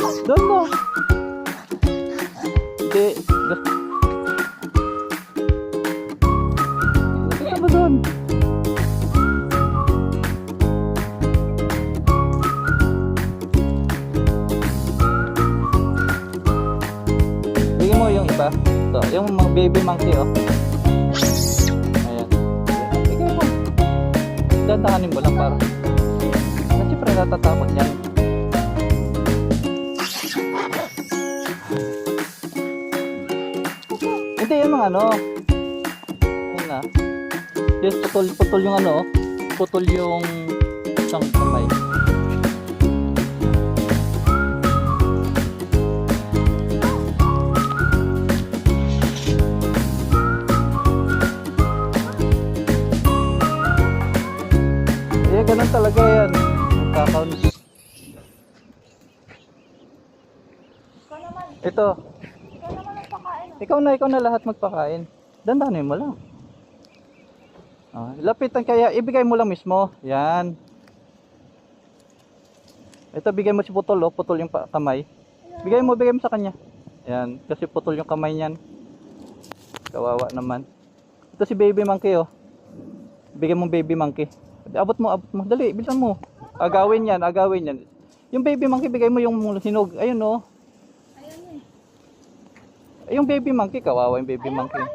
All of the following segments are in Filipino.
Doon mo. Hindi. Nakita mo doon. Bigyan mo yung iba. Ito, yung mga baby monkey, oh. Ayan. Bigyan mo. Dandahanin mo lang para. Kasi siyempre natatakot yan. Hindi, yung mga ano. Ayun na. Yes, putol yung ano. Putol yung isang kamay. Eh, ganun talaga yan. Magkakauns. Ito. Ikaw na lahat magpakain. Dandanin mo lang. Lapitan kaya, ibigay mo lang mismo. Yan. Ito, bigay mo si Putol, oh. Putol yung kamay. Bigay mo sa kanya. Yan, kasi putol yung kamay niyan. Kawawa naman. Ito si baby monkey, oh. Bigay mo baby monkey. Abot mo. Dali, bilisan mo. Agawin yan. Yung baby monkey, bigay mo yung hinog. Ayun, oh. Yung baby monkey, kawawa yung baby monkey.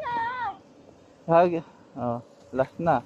Oh, last na.